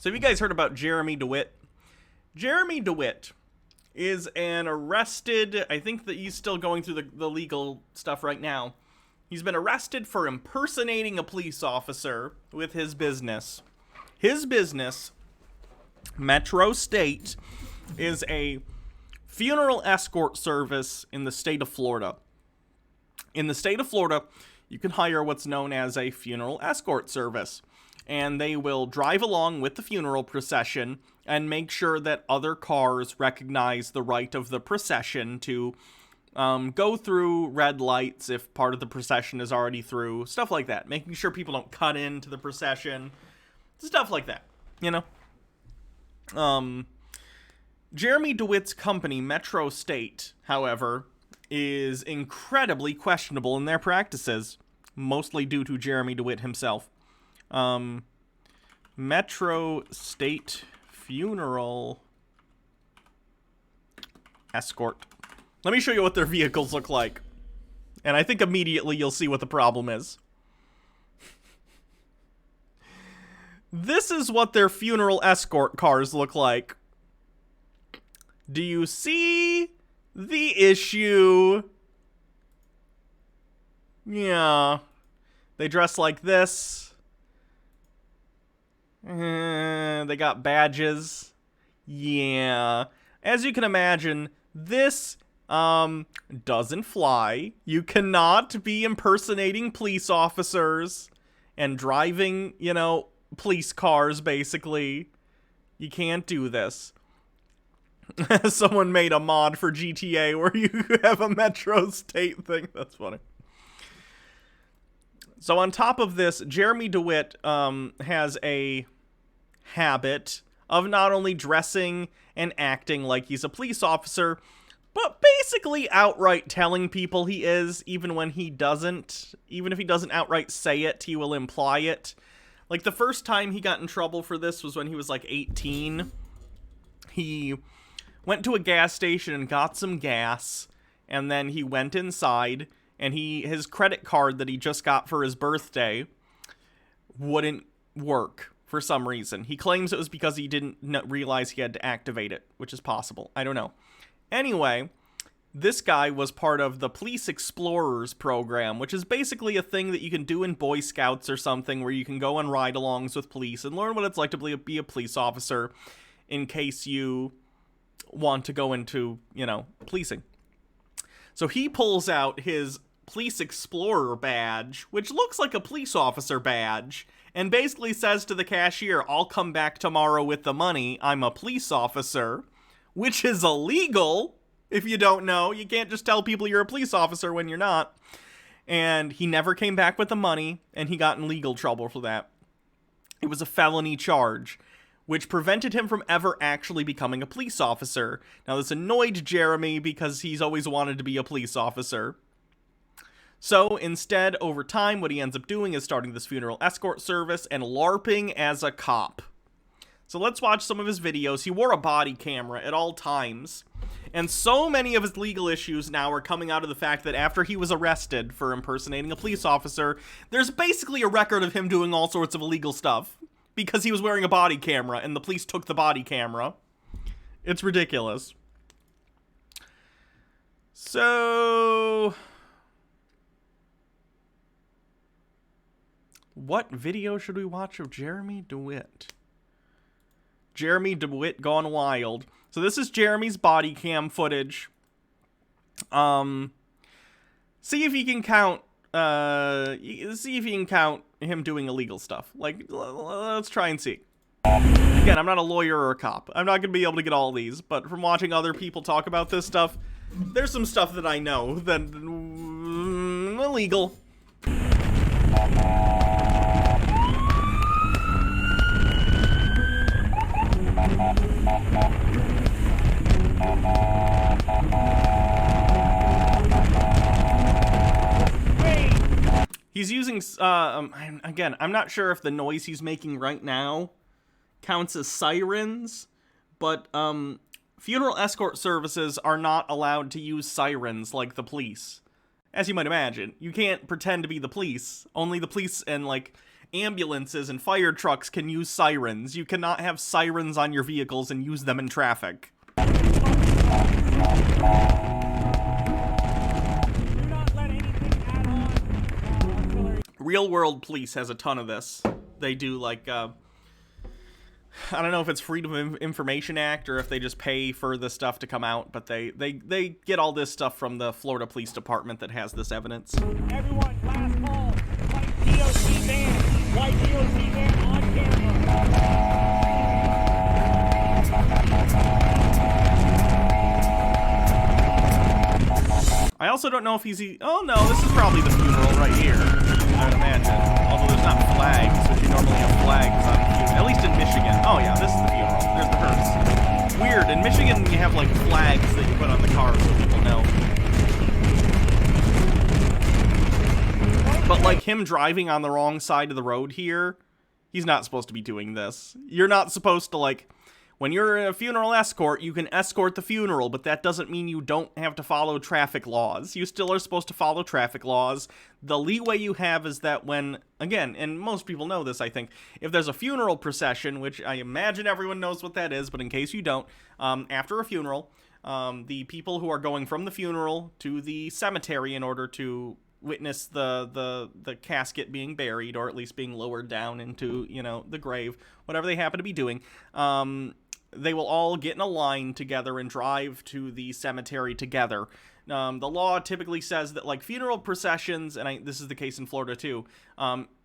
So have you guys heard about Jeremy Dewitte? Jeremy Dewitte is an arrested, I think that he's still going through the legal stuff right now. He's been arrested for impersonating a police officer with his business. His business, Metro State, is a funeral escort service in the state of Florida. In the state of Florida, you can hire what's known as a funeral escort service. And they will drive along with the funeral procession and make sure that other cars recognize the right of the procession to go through red lights if part of the procession is already through. Stuff like that. Making sure people don't cut into the procession. Stuff like that, you know? Jeremy Dewitte's company, Metro State, however, is incredibly questionable in their practices. Mostly due to Jeremy Dewitte himself. Metro State Funeral Escort. Let me show you what their vehicles look like. And I think immediately you'll see what the problem is. This is what their funeral escort cars look like. Do you see the issue? Yeah. They dress like this. They got badges. Yeah. As you can imagine, this doesn't fly. You cannot be impersonating police officers and driving, you know, police cars, basically. You can't do this. Someone made a mod for GTA where you have a Metro State thing. That's funny. So on top of this, Jeremy Dewitte has a habit of not only dressing and acting like he's a police officer, but basically outright telling people he is, even when he doesn't. Even if he doesn't outright say it, he will imply it. Like, the first time he got in trouble for this was when he was, like, 18. He went to a gas station and got some gas, and then he went inside, and his credit card that he just got for his birthday wouldn't work for some reason. He claims it was because he didn't realize he had to activate it, which is possible. I don't know. Anyway, this guy was part of the Police Explorers program, which is basically a thing that you can do in Boy Scouts or something, where you can go on ride-alongs with police and learn what it's like to be a police officer in case you want to go into, you know, policing. So he pulls out his Police Explorer badge, which looks like a police officer badge, and basically says to the cashier, "I'll come back tomorrow with the money. I'm a police officer," which is illegal. If you don't know, you can't just tell people you're a police officer when you're not. And he never came back with the money, and he got in legal trouble for that. It was a felony charge, which prevented him from ever actually becoming a police officer. Now, this annoyed Jeremy because he's always wanted to be a police officer. So, instead, over time, what he ends up doing is starting this funeral escort service and LARPing as a cop. So let's watch some of his videos. He wore a body camera at all times. And so many of his legal issues now are coming out of the fact that after he was arrested for impersonating a police officer, there's basically a record of him doing all sorts of illegal stuff. Because he was wearing a body camera, and the police took the body camera. It's ridiculous. So, what video should we watch of Jeremy Dewitte? Jeremy Dewitte gone wild. So this is Jeremy's body cam footage. See if you can count. See if you can count him doing illegal stuff. Like, let's try and see. Again, I'm not a lawyer or a cop. I'm not gonna be able to get all these, but from watching other people talk about this stuff, there's some stuff that I know that illegal. He's using, again, I'm not sure if the noise he's making right now counts as sirens, but funeral escort services are not allowed to use sirens like the police. As you might imagine, you can't pretend to be the police. Only the police and, like, ambulances and fire trucks can use sirens. You cannot have sirens on your vehicles and use them in traffic. Do not let anything add on artillery. Real World Police has a ton of this. They do, like, I don't know if it's Freedom of Information Act or if they just pay for the stuff to come out, but they get all this stuff from the Florida Police Department that has this evidence. Everyone, last call. White DOT van. White DOT van on camera. I also don't know if he's... Oh, no, this is probably the funeral right here, I would imagine. Although there's not flags, which you normally have flags on funerals. At least in Michigan. Oh, yeah, this is the funeral. There's the hearse. Weird. In Michigan, you have, like, flags that you put on the car so people know. But, like, him driving on the wrong side of the road here, he's not supposed to be doing this. You're not supposed to, like... When you're in a funeral escort, you can escort the funeral, but that doesn't mean you don't have to follow traffic laws. You still are supposed to follow traffic laws. The leeway you have is that when, again, and most people know this, I think, if there's a funeral procession, which I imagine everyone knows what that is, but in case you don't, after a funeral, the people who are going from the funeral to the cemetery in order to witness the casket being buried, or at least being lowered down into, you know, the grave, whatever they happen to be doing, they will all get in a line together and drive to the cemetery together. The law typically says that, like, funeral processions, and this is the case in Florida too,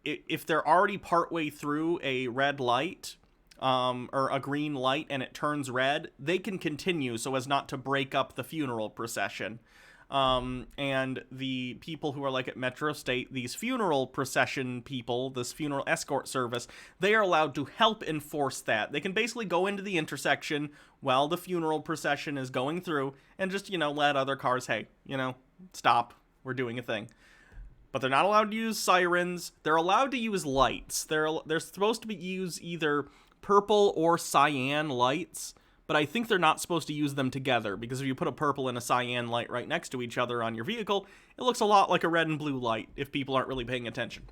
if they're already partway through a red light, or a green light, and it turns red, they can continue so as not to break up the funeral procession. And the people who are, like, at Metro State, these funeral procession people, this funeral escort service, they are allowed to help enforce that. They can basically go into the intersection while the funeral procession is going through and just, you know, let other cars, hey, you know, stop, we're doing a thing. But they're not allowed to use sirens. They're allowed to use lights. They're supposed to use either purple or cyan lights. But I think they're not supposed to use them together, because if you put a purple and a cyan light right next to each other on your vehicle, it looks a lot like a red and blue light if people aren't really paying attention.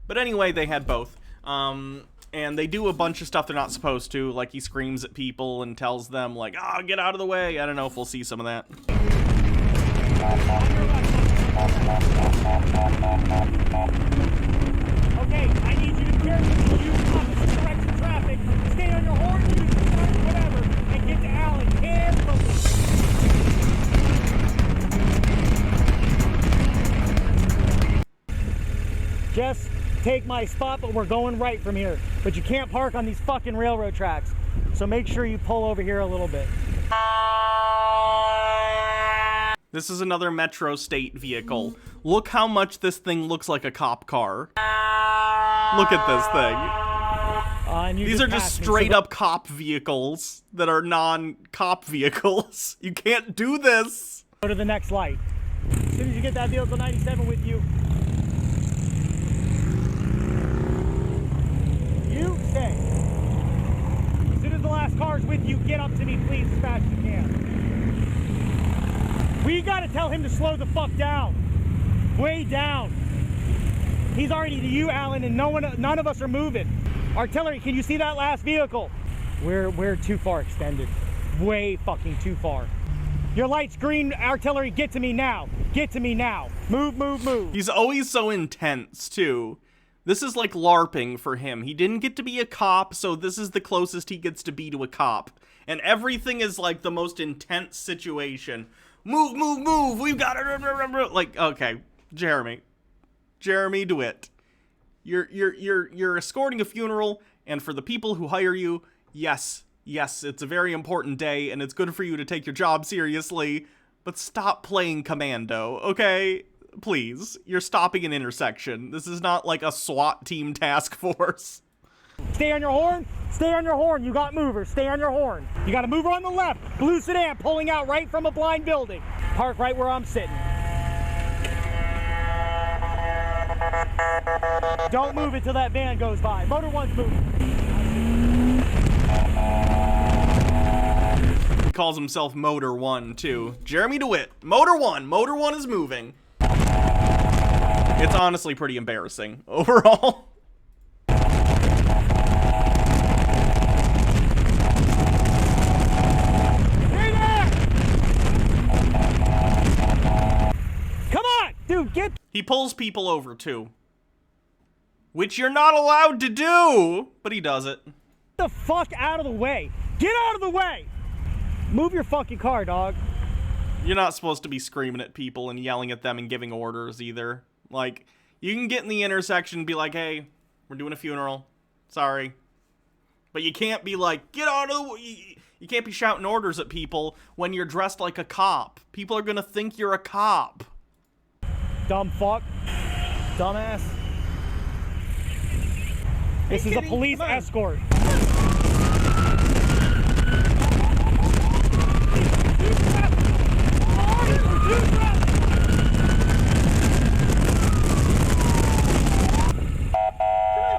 But anyway, they had both. And they do a bunch of stuff they're not supposed to, like he screams at people and tells them, like, oh, get out of the way. I don't know if we'll see some of that. Okay, I need you to carefully use opposite direction traffic. Stay on your horn, use whatever, and get to Allen carefully. Just take my spot, but we're going right from here. But you can't park on these fucking railroad tracks. So make sure you pull over here a little bit. This is another Metro State vehicle. Look how much this thing looks like a cop car. Look at this thing. These are just straight up cop vehicles that are non-cop vehicles. You can't do this. Go to the next light. As soon as you get that vehicle 97 with you, you stay. As soon as the last car's with you, get up to me, please, as fast as you can. We gotta tell him to slow the fuck down. Way down. He's already to you, Alan, and none of us are moving. Artillery, can you see that last vehicle? We're too far extended. Way fucking too far. Your light's green, artillery, get to me now. Get to me now. Move, move, move. He's always so intense, too. This is like LARPing for him. He didn't get to be a cop, so this is the closest he gets to be to a cop. And everything is like the most intense situation. Move, move, move, we've got it. Like, okay, Jeremy Dewitte. You're escorting a funeral, and for the people who hire you, yes, it's a very important day, and it's good for you to take your job seriously, but stop playing commando, okay? Please, you're stopping an intersection. This is not like a SWAT team task force. Stay on your horn. Stay on your horn. You got movers. Stay on your horn. You got a mover on the left. Blue sedan pulling out right from a blind building. Park right where I'm sitting. Don't move until that van goes by. Motor one's moving. He calls himself Motor One, too. Jeremy Dewitte. Motor One. Motor One is moving. It's honestly pretty embarrassing overall. Come on, dude, get He pulls people over too, which you're not allowed to do, but he does it. the fuck out of the way. Get out of the way. Move your fucking car, dog. You're not supposed to be screaming at people and yelling at them and giving orders either. Like, you can get in the intersection and be like, hey, we're doing a funeral. Sorry. But you can't be like, get out of the way. You can't be shouting orders at people when you're dressed like a cop. People are gonna think you're a cop. Dumb fuck. Dumbass. This is a police escort.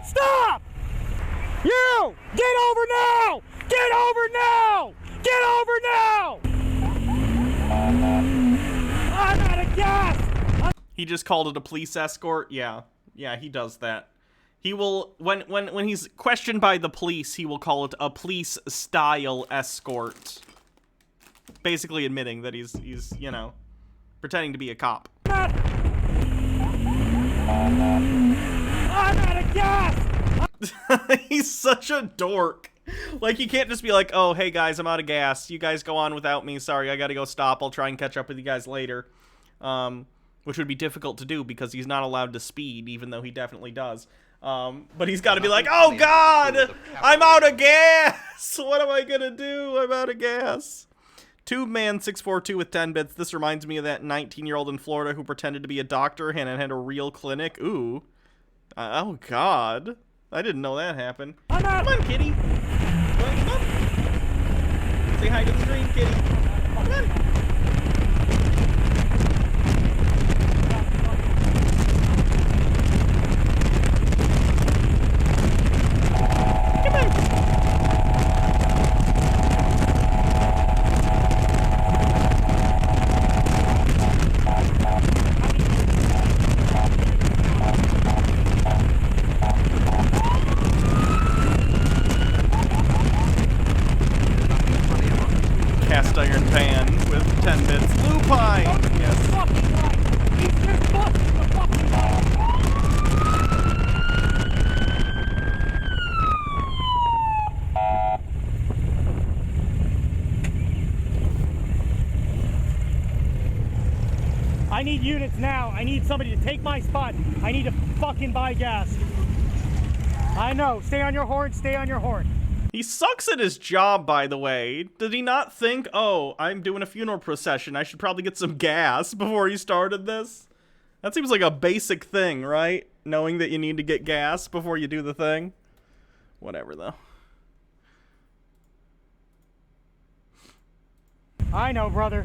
Stop! You! Get over now! Get over now! Get over now! I'm out of gas! He just called it a police escort? Yeah. Yeah, he does that. He will, when he's questioned by the police, he will call it a police-style escort. Basically admitting that he's, you know, pretending to be a cop. I'm out of gas! He's such a dork. Like, you can't just be like, oh, hey guys, I'm out of gas. You guys go on without me. Sorry, I gotta go stop. I'll try and catch up with you guys later. Which would be difficult to do because he's not allowed to speed, even though he definitely does. But he's gotta be like, oh god, I'm out of gas. What am I gonna do? I'm out of gas. TubeMan642 with 10 bits. This reminds me of that 19-year-old in Florida who pretended to be a doctor and had a real clinic. Ooh. Oh god. I didn't know that happened. Come on, kitty. Come on. Say hi to the stream, kitty. Come on. Come on. Cast iron pan with 10 bits. Lupine! Yes. I need units now. I need somebody to take my spot. I need to fucking buy gas. I know. Stay on your horn. Stay on your horn. He sucks at his job, by the way. Did he not think, oh, I'm doing a funeral procession, I should probably get some gas before he started this? That seems like a basic thing, right? Knowing that you need to get gas before you do the thing. Whatever, though. I know, brother.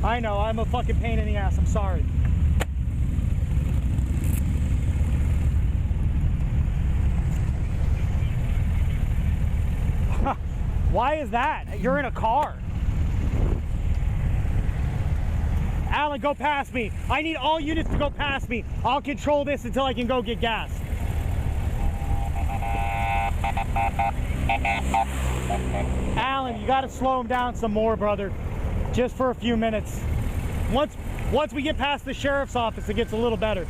I know. I'm a fucking pain in the ass. I'm sorry. Why is that? You're in a car. Alan, go past me. I need all units to go past me. I'll control this until I can go get gas. Alan, you gotta slow him down some more, brother. Just for a few minutes. Once we get past the sheriff's office, it gets a little better.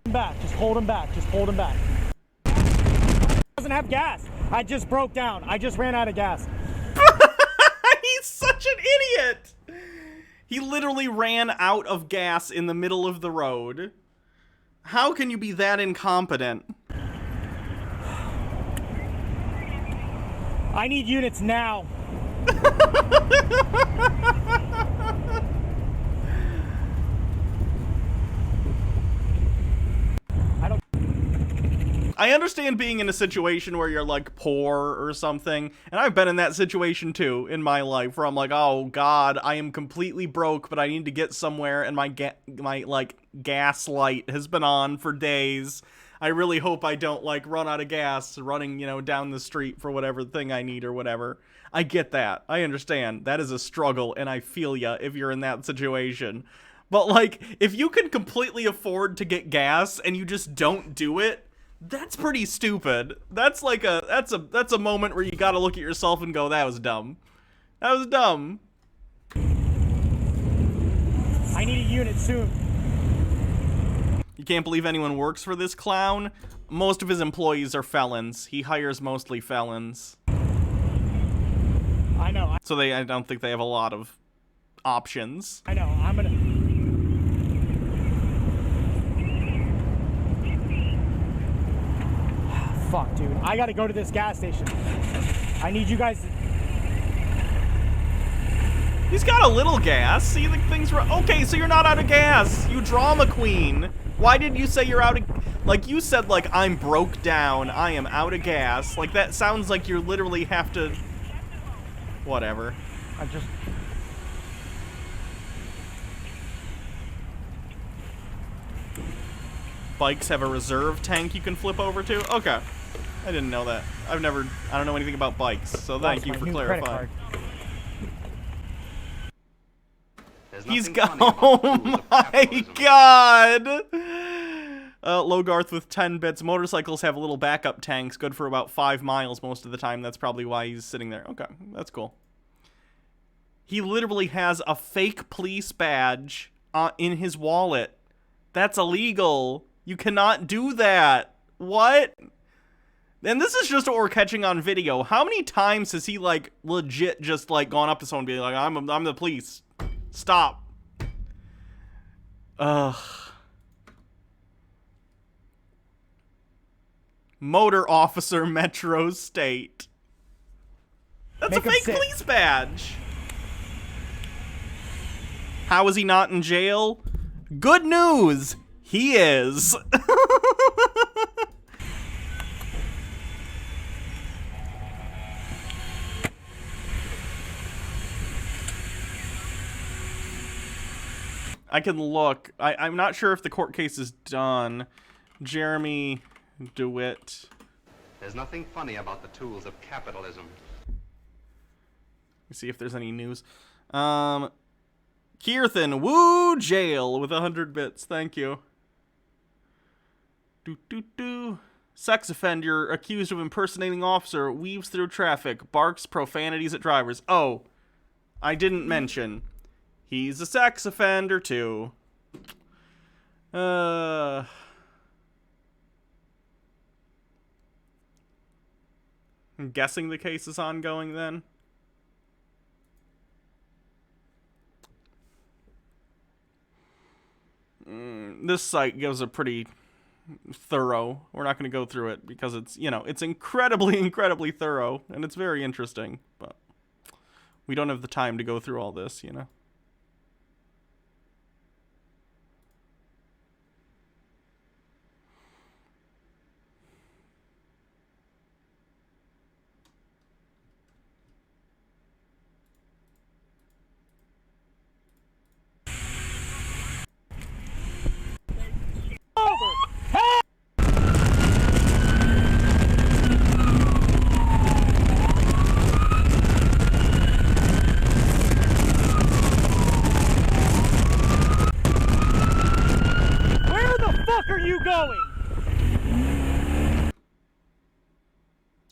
Back. Just hold him back. Just hold him back. Doesn't have gas. I just broke down. I just ran out of gas. He's such an idiot! He literally ran out of gas in the middle of the road. How can you be that incompetent? I need units now. I understand being in a situation where you're like poor or something, and I've been in that situation too in my life where I'm like, oh god, I am completely broke, but I need to get somewhere, and my like gas light has been on for days. I really hope I don't, like, run out of gas running, you know, down the street for whatever thing I need or whatever. I get that. I understand. That is a struggle, and I feel ya if you're in that situation. But, like, if you can completely afford to get gas and you just don't do it, that's pretty stupid. That's like that's a moment where you gotta look at yourself and go, that was dumb. That was dumb. I need a unit soon. You can't believe anyone works for this clown. Most of his employees are felons. He hires mostly felons. I know. So I don't think they have a lot of options. I know. I'm gonna... Fuck, dude. I gotta go to this gas station. I need you guys to... He's got a little gas. See, the things were... Okay, so you're not out of gas. You drama queen. Why did you say you're out of... Like, you said, like, I'm broke down. I am out of gas. Like, that sounds like you literally have to... Whatever. I just... Bikes have a reserve tank you can flip over to? Okay. I didn't know that. I don't know anything about bikes, so thank you for clarifying. He's got... Oh my god! Logarth with 10 bits. Motorcycles have little backup tanks, good for about 5 miles most of the time. That's probably why he's sitting there. Okay, that's cool. He literally has a fake police badge in his wallet. That's illegal. You cannot do that. What? And this is just what we're catching on video. How many times has he, like, legit just, like, gone up to someone and be like, I'm the police. Stop. Ugh. Motor Officer Metro State. That's a fake police badge. How is he not in jail? Good news. He is. I can look. I'm not sure if the court case is done. Jeremy Dewitte. There's nothing funny about the tools of capitalism. Let's see if there's any news. Keirthan, woo, jail with 100 bits. Thank you. Sex offender accused of impersonating officer weaves through traffic, barks profanities at drivers. Oh, I didn't mention. He's a sex offender, too. I'm guessing the case is ongoing, then. This site gives a pretty thorough. We're not going to go through it because it's, you know, it's incredibly thorough, and it's very interesting, but we don't have the time to go through all this, you know.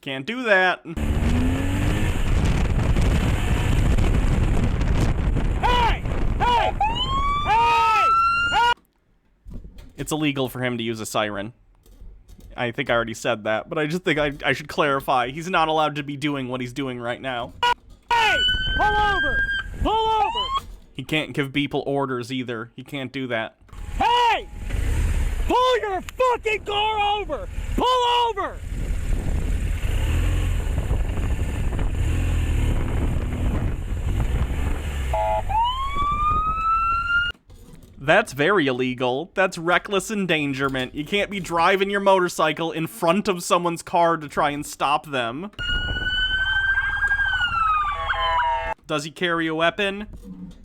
Can't do that. Hey! Hey! Hey! It's illegal for him to use a siren. I think I already said that, but I just think I should clarify. He's not allowed to be doing what he's doing right now. Hey! Pull over! Pull over! He can't give people orders either. He can't do that. Hey! Pull your fucking car over! Pull over! That's very illegal. That's reckless endangerment. You can't be driving your motorcycle in front of someone's car to try and stop them. Does he carry a weapon?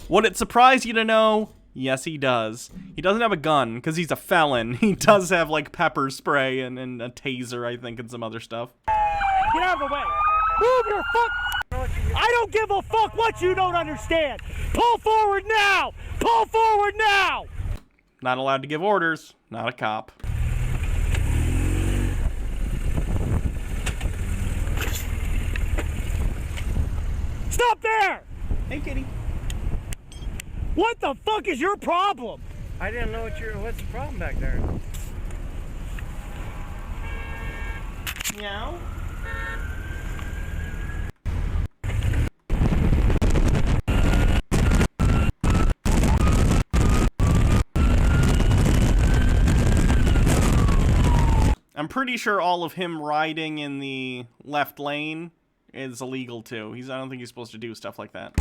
Would it surprise you to know Yes, he does. He doesn't have a gun, because he's a felon. He does have, like, pepper spray and a taser, I think, and some other stuff. Get out of the way. Move your fuck. I don't give a fuck what you don't understand. Pull forward now. Pull forward now. Not allowed to give orders. Not a cop. Stop there. Hey, kitty. What the fuck is your problem? I didn't know what's the problem back there. Meow. I'm pretty sure all of him riding in the left lane is illegal too. I don't think he's supposed to do stuff like that.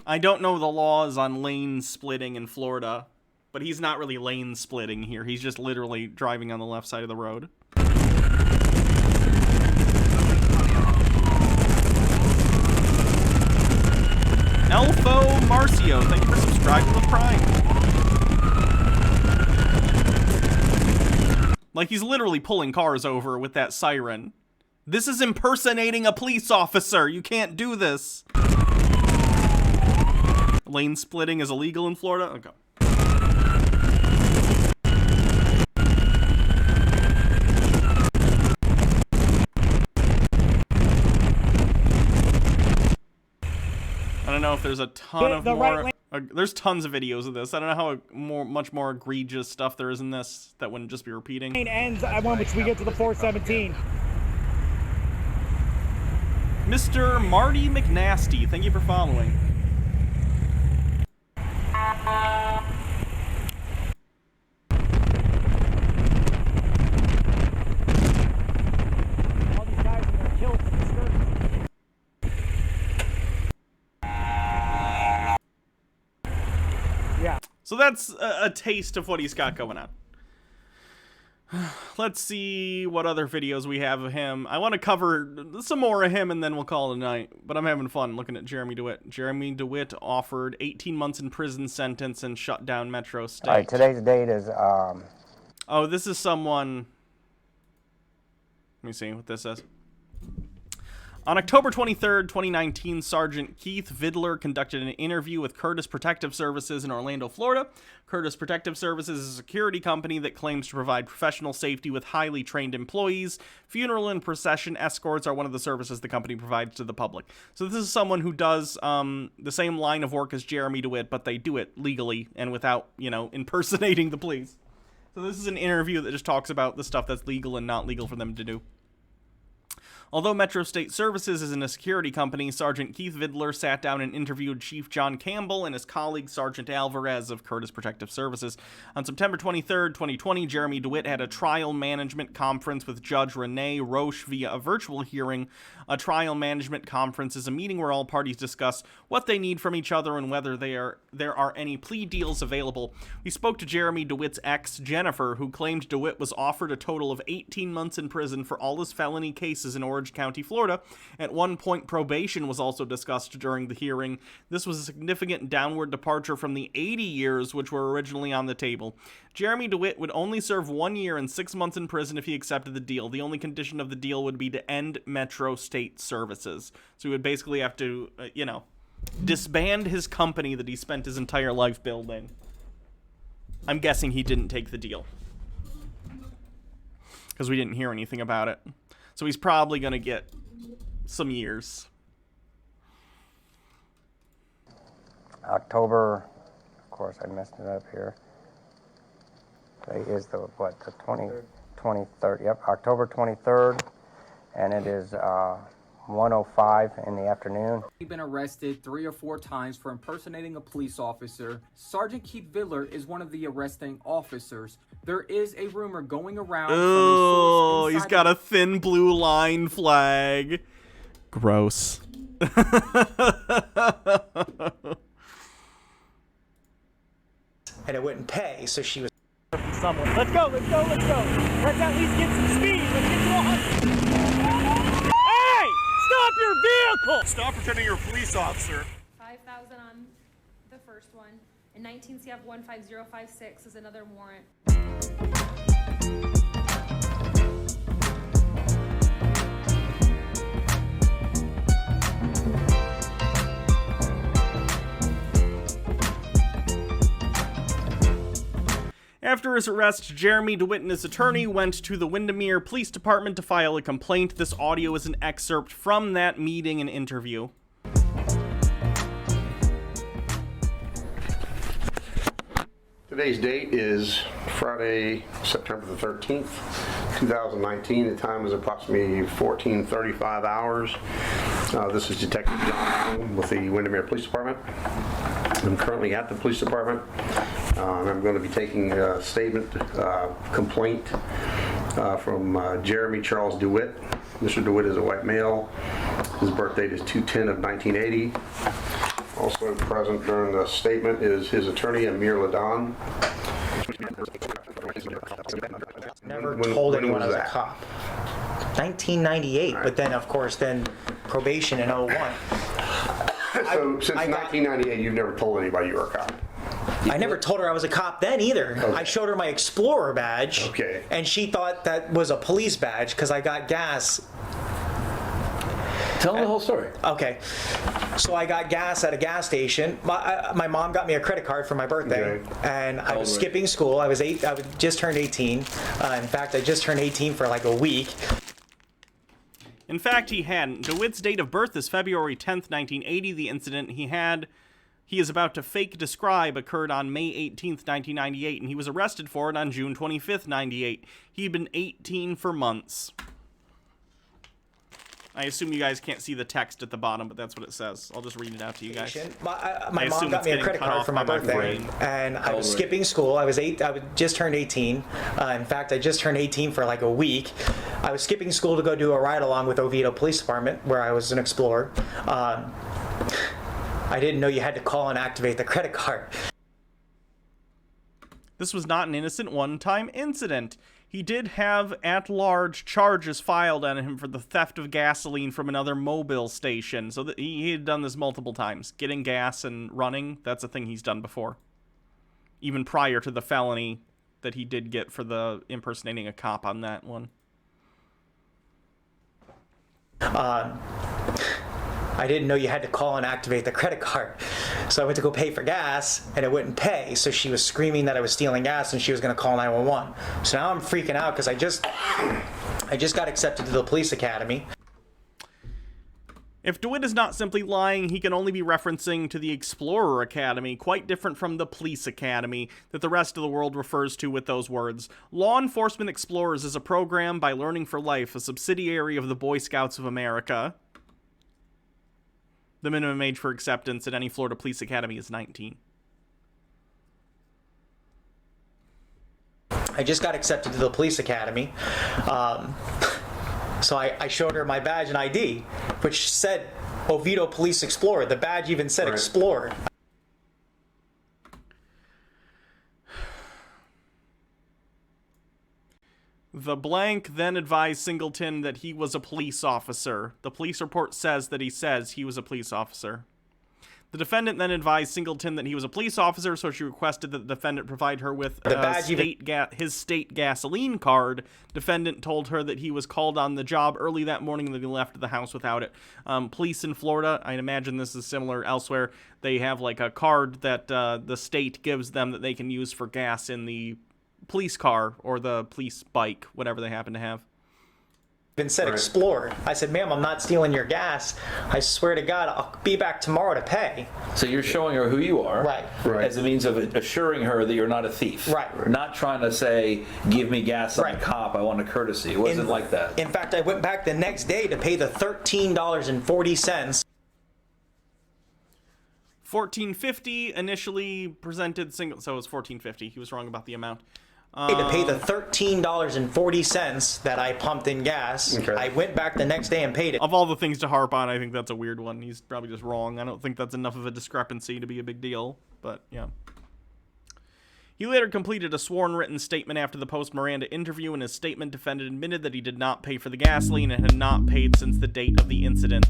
I don't know the laws on lane splitting in Florida, but he's not really lane splitting here. He's just literally driving on the left side of the road. Elfo Marcio, thank you for subscribing with Prime. Like, he's literally pulling cars over with that siren. This is impersonating a police officer. You can't do this. Lane splitting is illegal in Florida? Okay. I don't know if there's a ton of more... there's tons of videos of this. I don't know how much more egregious stuff there is in this that wouldn't just be repeating. Ends at one which we get to the 417. Mr. Marty McNasty, thank you for following. All these guys are gonna kill for the skirt. Yeah. So that's a taste of what he's got going on. Let's see what other videos we have of him. I want to cover some more of him and then we'll call it a night. But I'm having fun looking at Jeremy Dewitte. Jeremy Dewitte offered 18 months in prison sentence and shut down Metro State. All right, today's date is... Oh, this is someone... Let me see what this says. On October 23rd, 2019, Sergeant Keith Vidler conducted an interview with Curtis Protective Services in Orlando, Florida. Curtis Protective Services is a security company that claims to provide professional safety with highly trained employees. Funeral and procession escorts are one of the services the company provides to the public. So this is someone who does the same line of work as Jeremy Dewitte, but they do it legally and without, you know, impersonating the police. So this is an interview that just talks about the stuff that's legal and not legal for them to do. Although Metro State Services isn't a security company, Sergeant Keith Vidler sat down and interviewed Chief John Campbell and his colleague Sergeant Alvarez of Curtis Protective Services. On September 23rd, 2020, Jeremy Dewitte had a trial management conference with Judge Renee Roche via a virtual hearing. A trial management conference is a meeting where all parties discuss what they need from each other and whether there are any plea deals available. We spoke to Jeremy Dewitte's ex, Jennifer, who claimed Dewitte was offered a total of 18 months in prison for all his felony cases in Orange County, Florida. At one point, probation was also discussed during the hearing. This was a significant downward departure from the 80 years which were originally on the table. Jeremy Dewitte would only serve 1 year and 6 months in prison if he accepted the deal. The only condition of the deal would be to end Metro State Services. So he would basically have to, disband his company that he spent his entire life building. I'm guessing he didn't take the deal, because we didn't hear anything about it. So he's probably going to get some years. October, of course I messed it up here. Today is the 23rd, yep, October 23rd, and it is 1:05 in the afternoon. He's been arrested 3 or 4 times for impersonating a police officer. Sergeant Keith Vidler is one of the arresting officers. There is a rumor going around. Oh, he's got a thin blue line flag. Gross. And it wouldn't pay, so she was... Someone. Let's go. Let's at least get some speed. Let's get to 100. Hey! Stop your vehicle! Stop pretending you're a police officer. 5,000 on the first one, And 19 CF 15056 is another warrant. After his arrest, Jeremy Dewitte and his attorney went to the Windermere Police Department to file a complaint. This audio is an excerpt from that meeting and interview. Today's date is Friday, September the 13th, 2019. The time is approximately 14:35 hours. This is Detective John with the Windermere Police Department. I'm currently at the police department. I'm going to be taking a statement, complaint from Jeremy Charles Dewitte. Mr. Dewitte is a white male. His birth date is 2/10 of 1980. Also present during the statement is his attorney, Amir Ladan. Never told anyone I was a cop. 1998, right. But then, of course, probation in 01. So since 1998, you've never told anybody you were a cop? I never told her I was a cop then either. Okay. I showed her my Explorer badge, okay, and she thought that was a police badge because I got gas. Tell them the whole story. Okay. So I got gas at a gas station. My mom got me a credit card for my birthday, and I was skipping school. I just turned 18. In fact, I just turned 18 for like a week. In fact, he hadn't. DeWitt's date of birth is February 10th, 1980. The incident he is about to fake describe occurred on May 18th, 1998, and he was arrested for it on June 25th, 98. He'd been 18 for months. I assume you guys can't see the text at the bottom, but that's what it says. I'll just read it out to you guys. My mom got me a credit card for my birthday, and I was skipping school. I just turned 18. In fact, I just turned 18 for like a week. I was skipping school to go do a ride-along with Oviedo Police Department, where I was an explorer. I didn't know you had to call and activate the credit card. This was not an innocent one-time incident. He did have at-large charges filed on him for the theft of gasoline from another mobile station. So he had done this multiple times. Getting gas and running, that's a thing he's done before. Even prior to the felony that he did get for the impersonating a cop on that one. I didn't know you had to call and activate the credit card. So I went to go pay for gas, and it wouldn't pay. So she was screaming that I was stealing gas, and she was going to call 911. So now I'm freaking out because I just got accepted to the police academy. If Dewitte is not simply lying, he can only be referencing to the Explorer Academy, quite different from the Police Academy that the rest of the world refers to with those words. Law Enforcement Explorers is a program by Learning for Life, a subsidiary of the Boy Scouts of America. The minimum age for acceptance at any Florida Police Academy is 19. I just got accepted to the police academy. So I showed her my badge and ID, which said Oviedo Police Explorer. The badge even said Explorer. The blank then advised Singleton that he was a police officer. The police report says that he was a police officer. The defendant then advised Singleton that he was a police officer, so she requested that the defendant provide her with his state gasoline card. Defendant told her that he was called on the job early that morning and that he left the house without it. Police in Florida, I imagine this is similar elsewhere, they have like a card that the state gives them that they can use for gas in the police car or the police bike, whatever they happen to have. Even said Explorer. I said, ma'am, I'm not stealing your gas. I swear to God, I'll be back tomorrow to pay. So you're showing her who you are, right, as a means of assuring her that you're not a thief. Right. Not trying to say, give me gas, I'm a cop, I want a courtesy. It wasn't like that. In fact, I went back the next day to pay the $13.40. $14.50 initially presented single, so it was $14.50. He was wrong about the amount. To pay the $13.40 that I pumped in gas. Okay. I went back the next day and paid it. Of all the things to harp on, I think that's a weird one. He's probably just wrong. I don't think that's enough of a discrepancy to be a big deal, but yeah. He later completed a sworn written statement after the post-Miranda interview. In his statement, defendant admitted that he did not pay for the gasoline and had not paid since the date of the incident.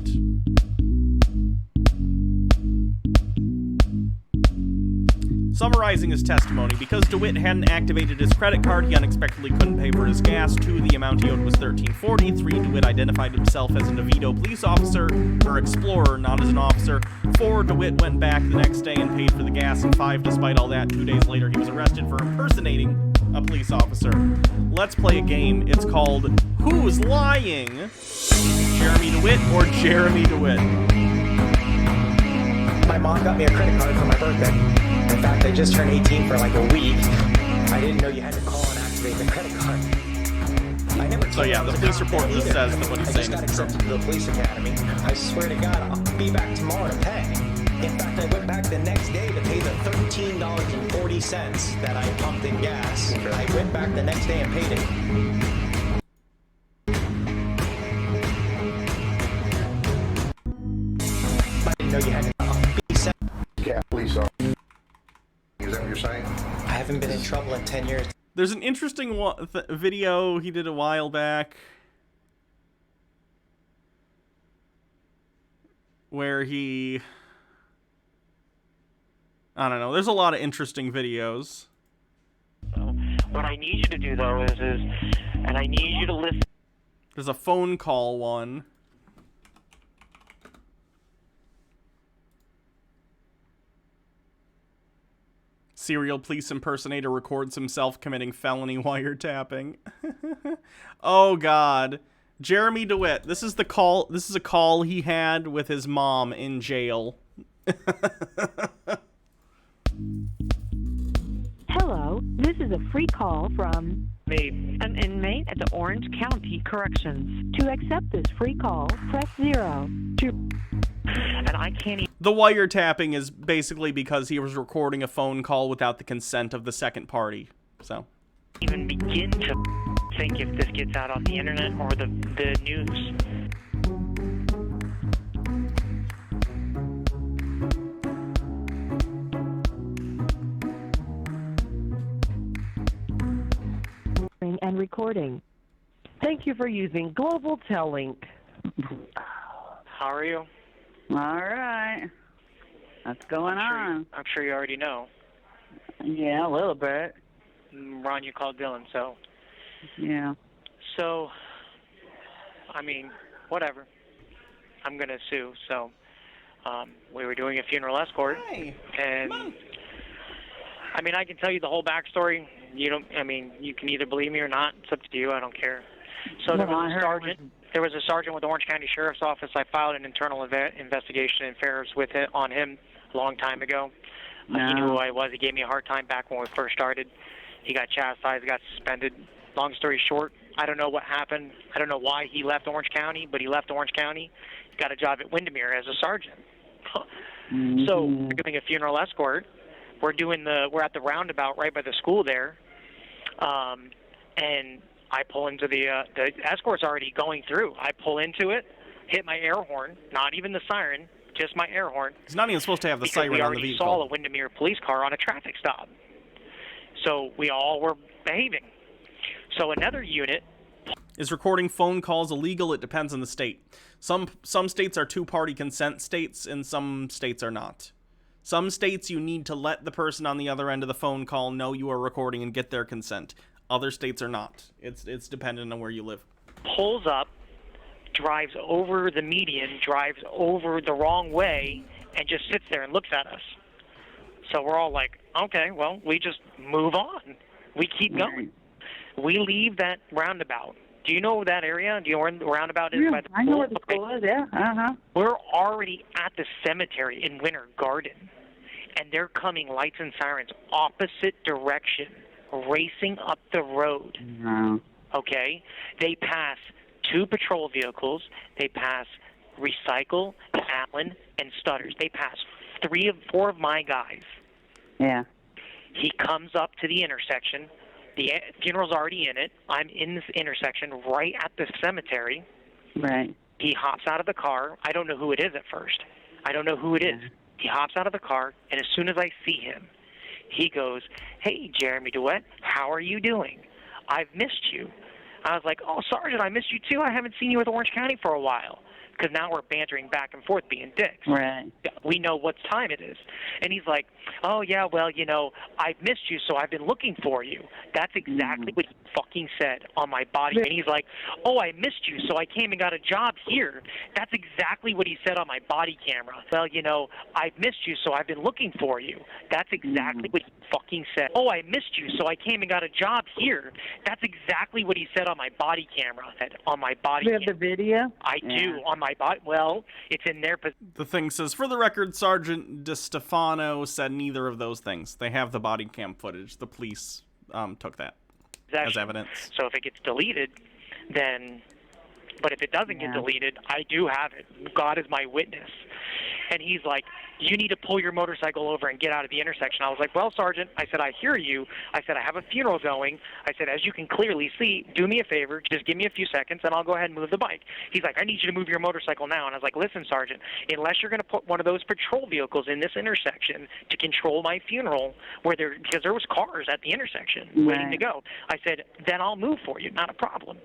Summarizing his testimony, because Dewitte hadn't activated his credit card, he unexpectedly couldn't pay for his gas. 2, the amount he owed was $13.40. 3, Dewitte identified himself as a DeVito police officer, or explorer, not as an officer. 4, Dewitte went back the next day and paid for the gas. And 5, despite all that, 2 days later, he was arrested for impersonating a police officer. Let's play a game. It's called Who's Lying? Jeremy Dewitte or Jeremy Dewitte? My mom got me a credit card for my birthday. In fact, I just turned 18 for like a week. I didn't know you had to call and activate the credit card. I never So yeah, the police report just says that what he's saying I is just got accepted to the police academy. I swear to God, I'll be back tomorrow to pay. In fact, I went back the next day to pay the $13.40 that I pumped in gas. I went back the next day and paid it. I didn't know you had to be sent. Yeah, police officer. Is that what you're saying? I haven't been in trouble in 10 years. There's an interesting video he did a while back where he... I don't know. There's a lot of interesting videos. What I need you to do, though, is and I need you to listen. There's a phone call one. Serial police impersonator records himself committing felony wiretapping. Oh God. Jeremy Dewitte. This is the call. This is a call he had with his mom in jail. Hello, this is a free call from an inmate at the Orange County Corrections. To accept this free call, press 0. And I can't even... The wiretapping is basically because he was recording a phone call without the consent of the second party. So even begin to think if this gets out on the internet or the news. And recording. Thank you for using Global Tellink. How are you? All right. What's going on? I'm sure you already know. Yeah, a little bit. Ron, you called Dylan, so... Yeah. So, I mean, whatever. I'm going to sue, so... we were doing a funeral escort, and... I mean, I can tell you the whole backstory. You don't... I mean, you can either believe me or not. It's up to you. I don't care. So there was a sergeant... There was a sergeant with the Orange County Sheriff's Office. I filed an internal investigation and affairs with it on him a long time ago. He knew who I was. He gave me a hard time back when we first started. He got chastised, got suspended. Long story short, I don't know what happened. I don't know why he left Orange County, but he left Orange County. He got a job at Windermere as a sergeant. So we're doing a funeral escort. We're at the roundabout right by the school there, and I pull into the escort's already going through. I pull into it, hit my air horn, not even the siren, just my air horn. He's not even supposed to have the siren on the vehicle. We already saw a Windermere police car on a traffic stop. So we all were behaving. So another unit... Is recording phone calls illegal? It depends on the state. Some states are two-party consent states, and some states are not. Some states you need to let the person on the other end of the phone call know you are recording and get their consent. Other states are not. It's dependent on where you live. Pulls up, drives over the median, drives over the wrong way, and just sits there and looks at us. So we're all like, okay, well, we just move on. We keep going. We leave that roundabout. Do you know that area? Do you know where the roundabout is? Yeah, by the I know where the school is, yeah. Uh-huh. We're already at the cemetery in Winter Garden, and they're coming lights and sirens opposite direction, racing up the road. No. Okay? They pass 2 patrol vehicles. They pass Recycle, Allen, and Stutters. They pass 4 of my guys. Yeah. He comes up to the intersection. The funeral's already in it. I'm in this intersection right at the cemetery. Right. He hops out of the car. I don't know who it is at first. I don't know who it is. He hops out of the car, and as soon as I see him, he goes, "Hey, Jeremy Dewitte, how are you doing? I've missed you." I was like, "Oh, Sergeant, I missed you too. I haven't seen you with Orange County for a while." because now we're bantering back and forth being dicks. Right. We know what time it is. And he's like, oh, yeah, well, you know, I've missed you, so I've been looking for you. That's exactly what he fucking said on my body. And he's like, oh, I missed you, so I came and got a job here. That's exactly what he said on my body camera. Well, you know, I've missed you, so I've been looking for you. That's exactly what he fucking said. Oh, I missed you, so I came and got a job here. That's exactly what he said on my body camera. On my body Do you have the video? I do, on my body. Well, it's in their position. The thing says, for the record, Sergeant DeStefano said neither of those things. They have the body cam footage. The police took that as evidence. So if it gets deleted, then... But if it doesn't get deleted, I do have it. God is my witness. And he's like, you need to pull your motorcycle over and get out of the intersection. I was like, well, Sergeant, I said, I hear you. I said, I have a funeral going. I said, as you can clearly see, do me a favor, just give me a few seconds, and I'll go ahead and move the bike. He's like, I need you to move your motorcycle now. And I was like, listen, Sergeant, unless you're going to put one of those patrol vehicles in this intersection to control my funeral, because there was cars at the intersection waiting to go, I said, then I'll move for you, not a problem.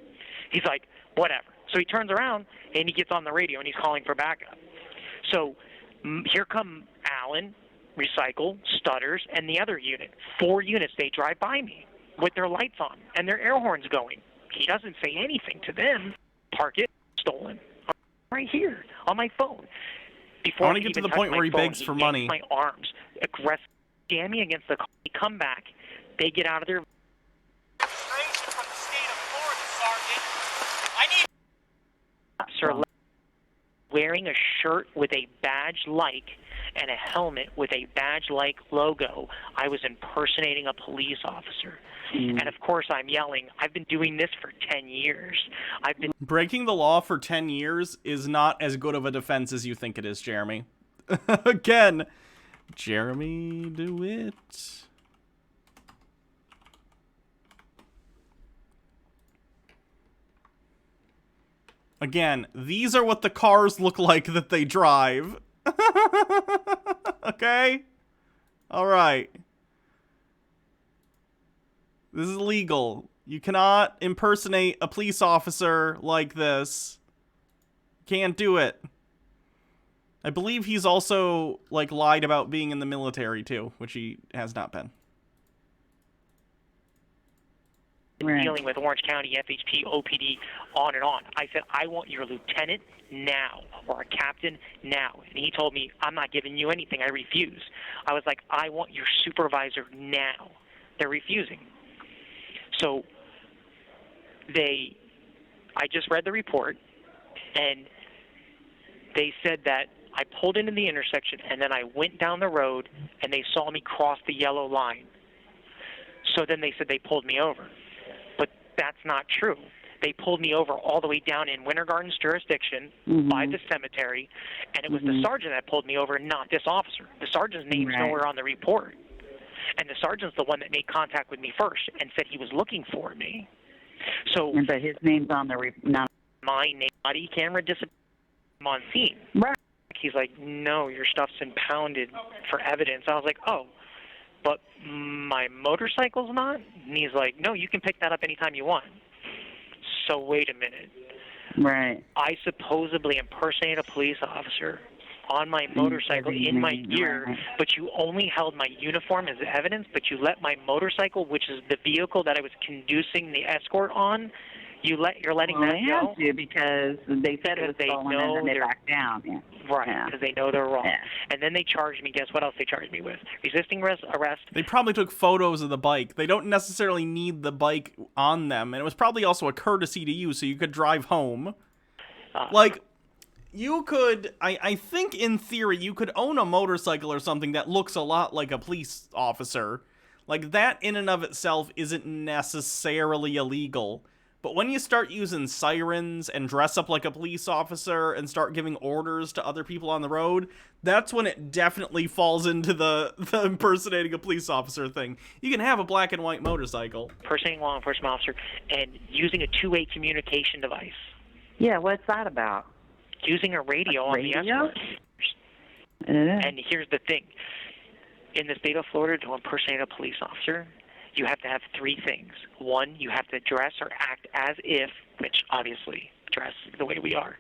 He's like, whatever. So he turns around, and he gets on the radio, and he's calling for backup. So here come Alan, Recycle, Stutters, and the other unit. 4 units, they drive by me with their lights on and their air horns going. He doesn't say anything to them. Park it, stolen. Right here on my phone. Before I want to get to the point where he begs for money. My arms, aggressive, jamming against the car. They come back. They get out of their... From the state of Florida, Sergeant. I need... Sir, wearing a shirt with a badge-like and a helmet with a badge-like logo. I was impersonating a police officer. And of course I'm yelling, I've been doing this for 10 years. Breaking the law for 10 years is not as good of a defense as you think it is, Jeremy. Again, Jeremy Dewitte. Again, these are what the cars look like that they drive. Okay? Alright. This is illegal. You cannot impersonate a police officer like this. Can't do it. I believe he's also, like, lied about being in the military, too, which he has not been. Dealing with Orange County, FHP, OPD, on and on. I said, I want your lieutenant now, or a captain now. And he told me, I'm not giving you anything. I refuse. I was like, I want your supervisor now. They're refusing. So I just read the report, and they said that I pulled into the intersection, and then I went down the road, and they saw me cross the yellow line. So then they said they pulled me over. That's not true. They pulled me over all the way down in Winter Garden's jurisdiction by the cemetery, and it was the sergeant that pulled me over, not this officer. The sergeant's name's nowhere on the report. And the sergeant's the one that made contact with me first and said he was looking for me. So, but his name's on the not my name, body camera disappeared on scene. Right. He's like, no, your stuff's impounded for evidence. I was like, oh, but my motorcycle's not? And he's like, no, you can pick that up anytime you want. So wait a minute. Right. I supposedly impersonate a police officer on my motorcycle in my gear, but you only held my uniform as evidence, but you let my motorcycle, which is the vehicle that I was conducting the escort on, you're letting that they go? have to because they said it was stolen and then they backed down. Yeah. Right, because they know they're wrong. Yeah. And then they charged me. Guess what else they charged me with? Resisting arrest. They probably took photos of the bike. They don't necessarily need the bike on them. And it was probably also a courtesy to you so you could drive home. Like, you could, I think in theory, you could own a motorcycle or something that looks a lot like a police officer. Like, that in and of itself isn't necessarily illegal. But when you start using sirens and dress up like a police officer and start giving orders to other people on the road, that's when it definitely falls into the impersonating a police officer thing. You can have a black and white motorcycle. Impersonating a law enforcement officer and using a two-way communication device. Yeah, what's that about? Using a radio on the escort. And here's the thing. In the state of Florida, to impersonate a police officer, you have to have 3 things. 1, you have to dress or act as if, which obviously dress the way we are.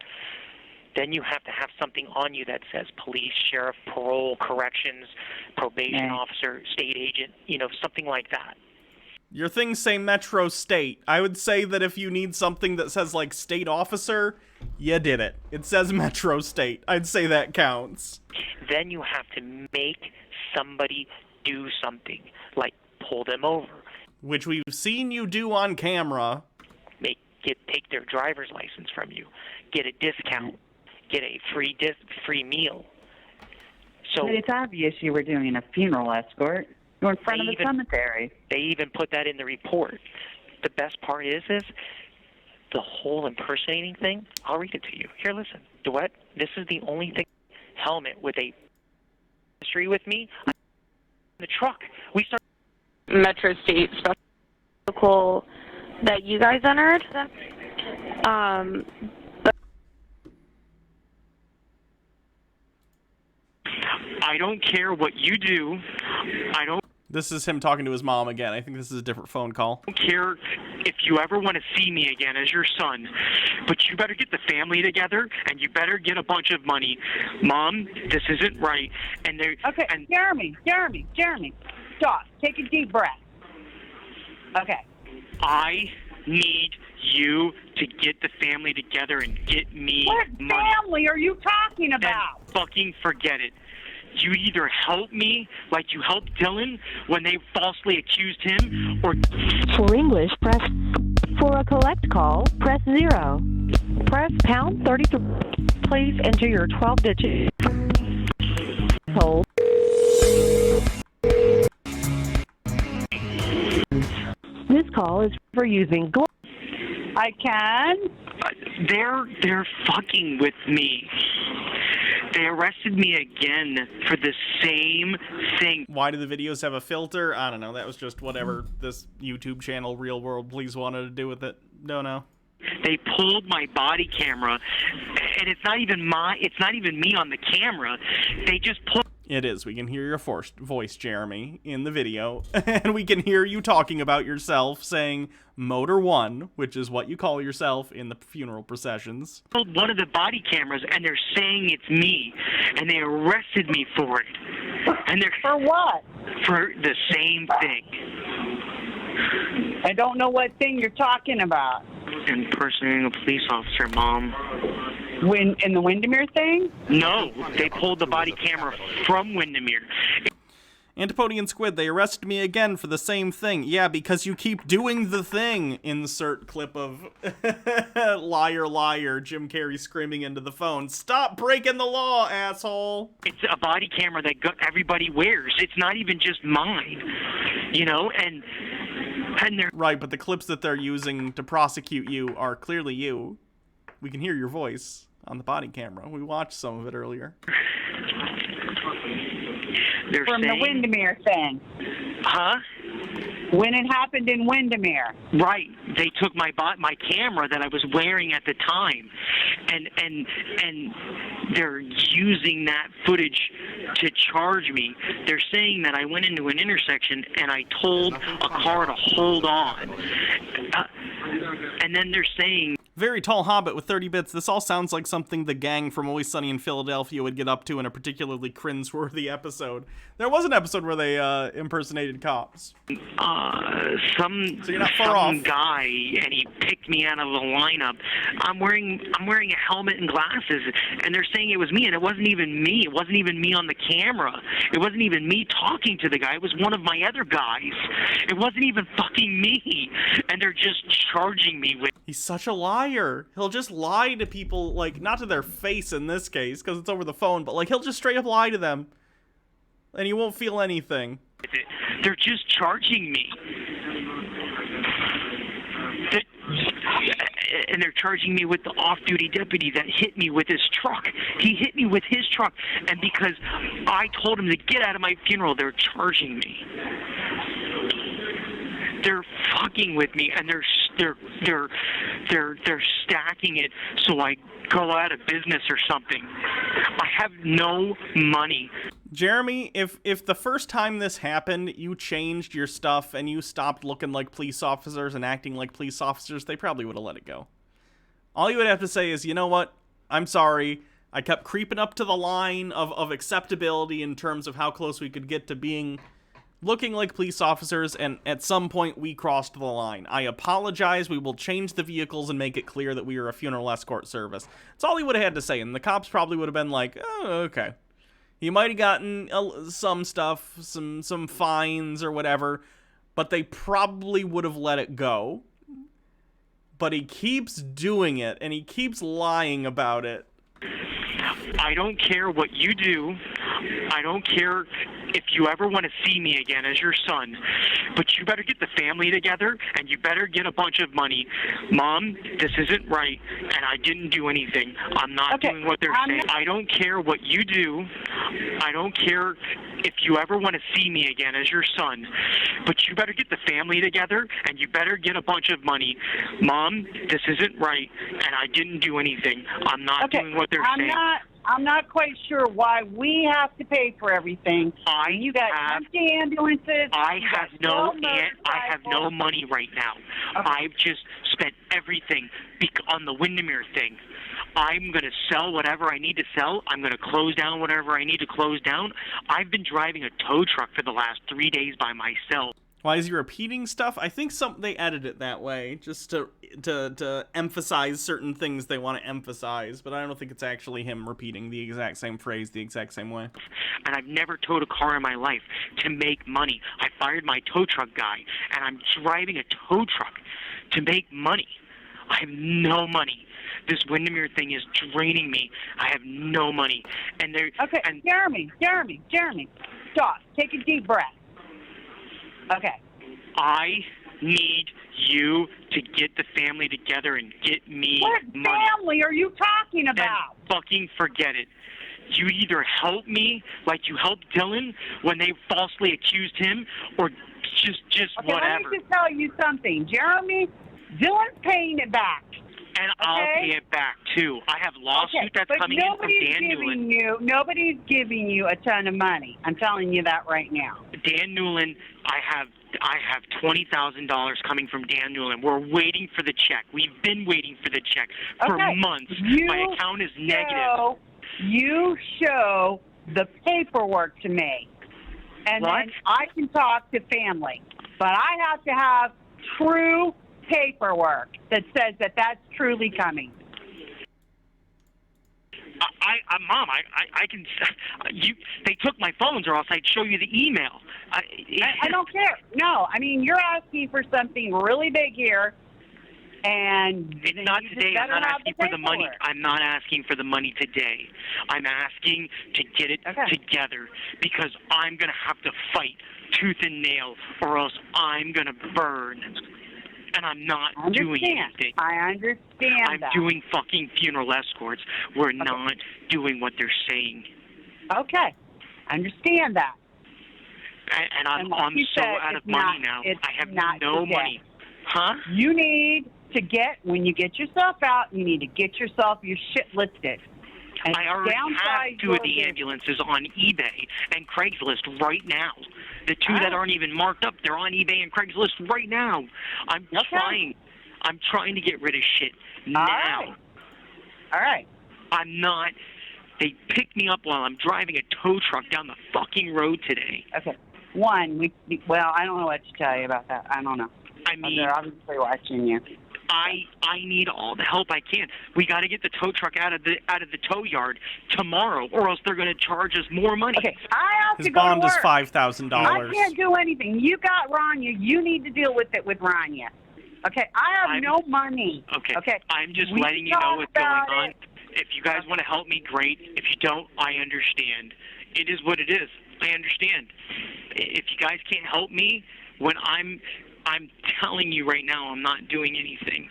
then you have to have something on you that says police, sheriff, parole, corrections, probation officer, state agent, something like that. Your things say Metro State. I would say that if you need something that says, like, state officer, you did it. It says Metro State. I'd say that counts. Then you have to make somebody do something, like pull them over. Which we've seen you do on camera. Take their driver's license from you, get a discount, get a free meal. So but it's obvious you were doing a funeral escort. You were in front of the cemetery. They even put that in the report. The best part is the whole impersonating thing. I'll read it to you. Here, listen. Dewitte, this is the only thing. Helmet with a history with me. The truck. We start. Metro State special that you guys entered. I don't care what you do. I don't This is him talking to his mom again. I think this is a different phone call. care if you ever want to see me again as your son, but you better get the family together and you better get a bunch of money. Mom, this isn't right. And they Okay, Jeremy, stop. Take a deep breath. Okay. I need you to get the family together and get me What money. family are you talking about? Then fucking forget it. You either help me like you helped Dylan when they falsely accused him, or... For English, press... For a collect call, press 0. Press pound 33. Please enter your 12-digit... Hold. This call is for using... I can? They're fucking with me. They arrested me again for the same thing. Why do the videos have a filter? I don't know. That was just whatever this YouTube channel, Real World Please, wanted to do with it. Don't know. They pulled my body camera, and it's not even me on the camera. They just pulled. It is. We can hear your voice, Jeremy, in the video, and we can hear you talking about yourself, saying Motor 1, which is what you call yourself in the funeral processions. Pulled one of the body cameras, and they're saying it's me, and they arrested me for it. And they're for what? For the same thing. I don't know what thing you're talking about. Impersonating a police officer, Mom. In the Windermere thing? No, they pulled the body camera from Windermere. Antipodian Squid, they arrested me again for the same thing. Yeah, because you keep doing the thing. Insert clip of liar, liar, Jim Carrey screaming into the phone. Stop breaking the law, asshole. It's a body camera that everybody wears. It's not even just mine, and they're... Right, but the clips that they're using to prosecute you are clearly you. We can hear your voice on the body camera. We watched some of it earlier. They're from saying, the Windermere thing. Huh? When it happened in Windermere. Right. They took my camera that I was wearing at the time, and they're using that footage to charge me. They're saying that I went into an intersection and I told a car to hold on. And then they're saying... Very Tall Hobbit with 30 bits. This all sounds like something the gang from Always Sunny in Philadelphia would get up to in a particularly cringeworthy episode. There was an episode where they impersonated cops. Some guy, and he picked me out of the lineup. I'm wearing a helmet and glasses, and they're saying it was me, and it wasn't even me. It wasn't even me on the camera. It wasn't even me talking to the guy. It was one of my other guys. It wasn't even fucking me, and they're just charging me with... He's such a liar. He'll just lie to people, like, not to their face in this case, because it's over the phone, but, like, he'll just straight up lie to them. And you won't feel anything. They're just charging me. And they're charging me with the off-duty deputy that hit me with his truck. He hit me with his truck, and because I told him to get out of my funeral, they're charging me. They're fucking with me, and they're stacking it so I go out of business or something. I have no money. Jeremy, if the first time this happened, you changed your stuff and you stopped looking like police officers and acting like police officers, they probably would have let it go. All you would have to say is, you know what? I'm sorry. I kept creeping up to the line of acceptability in terms of how close we could get to looking like police officers, and at some point we crossed the line. I apologize. We will change the vehicles and make it clear that we are a funeral escort service. That's all he would have had to say, and the cops probably would have been like, oh, okay. He might have gotten some stuff, some fines or whatever, but they probably would have let it go. But he keeps doing it, and he keeps lying about it. I don't care what you do. I don't care if you ever want to see me again as your son, but you better get the family together and you better get a bunch of money. Mom, this isn't right, and I didn't do anything. I'm not doing what they're saying. I don't care what you do. I don't care if you ever want to see me again as your son, but you better get the family together and you better get a bunch of money. Mom, this isn't right, and I didn't do anything. I'm not doing what they're saying. I'm not quite sure why we have to pay for everything. You got empty ambulances. I have no money right now. I've just spent everything on the Windermere thing. I'm going to sell whatever I need to sell. I'm going to close down whatever I need to close down. I've been driving a tow truck for the last 3 days by myself. Why is he repeating stuff? I think they edit it that way just to emphasize certain things they want to emphasize, but I don't think it's actually him repeating the exact same phrase the exact same way. And I've never towed a car in my life to make money. I fired my tow truck guy, and I'm driving a tow truck to make money. I have no money. This Windermere thing is draining me. I have no money. And Jeremy, stop. Take a deep breath. Okay. I need you to get the family together and get me money. What family are you talking about? Then fucking forget it. You either help me like you helped Dylan when they falsely accused him, or just whatever. Let me just tell you something. Jeremy, Dylan's paying it back. And I'll pay it back, too. I have a lawsuit that's coming in from Dan Newland. Nobody's giving you a ton of money. I'm telling you that right now. Dan Newland, I have $20,000 coming from Dan Newland. We're waiting for the check. We've been waiting for the check for months. My account is negative. You show the paperwork to me, and then I can talk to family. But I have to have true paperwork that says that that's truly coming. Mom, I can. They took my phones, or else I'd show you the email. I don't care. No, I mean, you're asking for something really big here, and it's not today. I'm not asking for the money. I'm not asking for the money today. I'm asking to get it together, because I'm gonna have to fight tooth and nail, or else I'm gonna burn. And I'm not doing anything. I understand I'm doing fucking funeral escorts. We're not doing what they're saying. Okay. I understand that. And I'm so out of money now. I have no money. Huh? You need to when you get yourself out, you need to get yourself your shit listed. And I already have 2 of the ambulances on eBay and Craigslist right now. The 2 that aren't even marked up, they're on eBay and Craigslist right now. I'm trying to get rid of shit now. All right. I'm not. They picked me up while I'm driving a tow truck down the fucking road today. Okay. One, I don't know what to tell you about that. I don't know. I mean, they're obviously watching you. I need all the help I can. We got to get the tow truck out of the tow yard tomorrow, or else they're going to charge us more money. Okay, I have His to go to bond is work. $5,000. I can't do anything. You got Rania. You need to deal with it with Rania. Okay, I have no money. Okay. I'm just letting you know what's going on. If you guys want to help me, great. If you don't, I understand. It is what it is. I understand. If you guys can't help me, when I'm telling you right now, I'm not doing anything.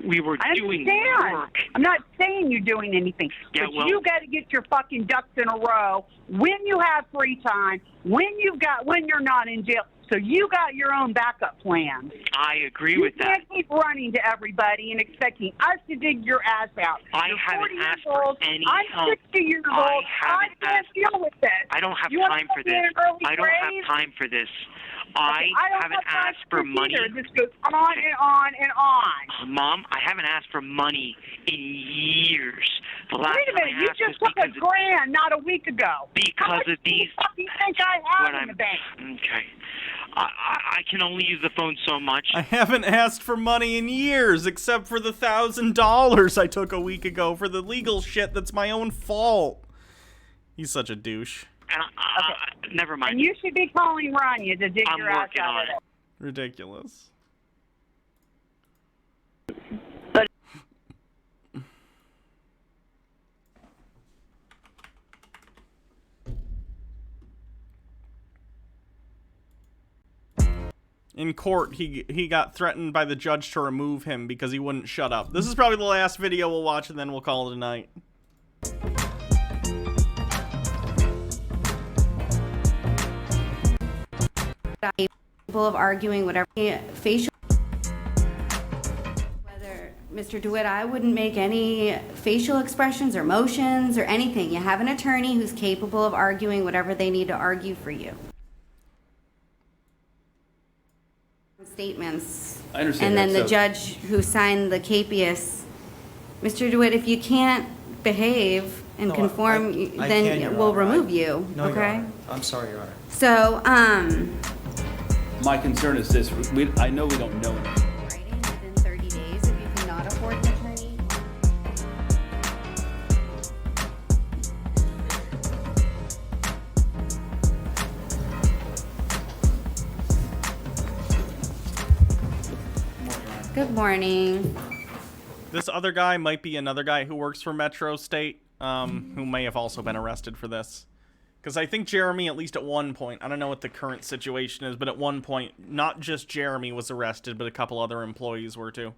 We were doing work. I'm not saying you're doing anything, but you got to get your fucking ducks in a row when you have free time, when you're not in jail. So you got your own backup plan. I agree with that. You can't keep running to everybody and expecting us to dig your ass out. I haven't asked for any help. I'm 60 years old. I can't deal with this. I don't have time for this. I don't have time for this. I haven't asked for money. This goes on and on and on. Mom, I haven't asked for money in years. The last Wait a minute, time I you asked just was took a grand not a week ago. How much because of these. do you think I have in the bank? Okay. I can only use the phone so much. I haven't asked for money in years, except for the $1,000 I took a week ago for the legal shit that's my own fault. He's such a douche. And never mind. And you should be calling Rania to dig I'm your ass working out on of it. Ridiculous. In court, he got threatened by the judge to remove him because he wouldn't shut up. This is probably the last video we'll watch, and then we'll call it a night. Capable of arguing whatever facial. Whether Mr. Dewitt, I wouldn't make any facial expressions or motions or anything. You have an attorney who's capable of arguing whatever they need to argue for you. Statements. I understand And then that, the so- judge who signed the capias. Mr. Dewitt, if you can't behave and No, conform, I then can, Your we'll Honor. remove you. No, Your Okay. Honor. I'm sorry, Your Honor. So, My concern is this, I know we don't know anything. within 30 days, if you cannot afford an attorney. Good morning. This other guy might be another guy who works for Metro State, who may have also been arrested for this. Because I think Jeremy, at least at one point, I don't know what the current situation is, but at one point, not just Jeremy was arrested, but a couple other employees were too.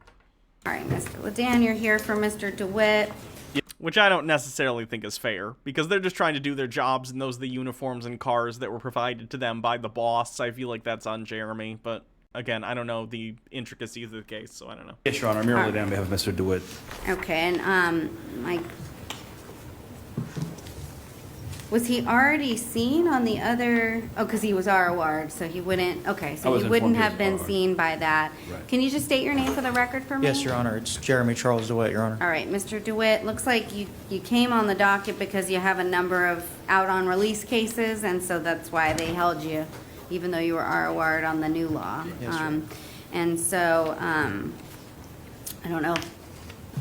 All right, Mr. Ledan, you're here for Mr. Dewitt. Yeah, which I don't necessarily think is fair, because they're just trying to do their jobs, and those are the uniforms and cars that were provided to them by the boss. I feel like that's on Jeremy, but again, I don't know the intricacies of the case, so I don't know. Yes, Your Honor, I'm here on behalf of Mr. Dewitt. Okay, and Mike, was he already seen on the other? Oh, because he was ROR'd, so he wouldn't. Okay, I so was he wouldn't informed he have was been ROR'd. seen by that. Right. Can you just state your name for the record for me? Yes, Your Honor. It's Jeremy Charles DeWitt, Your Honor. All right, Mr. Dewitt, looks like you came on the docket because you have a number of out on release cases, and so that's why they held you, even though you were ROR'd on the new law. Yes, sir. And so, I don't know.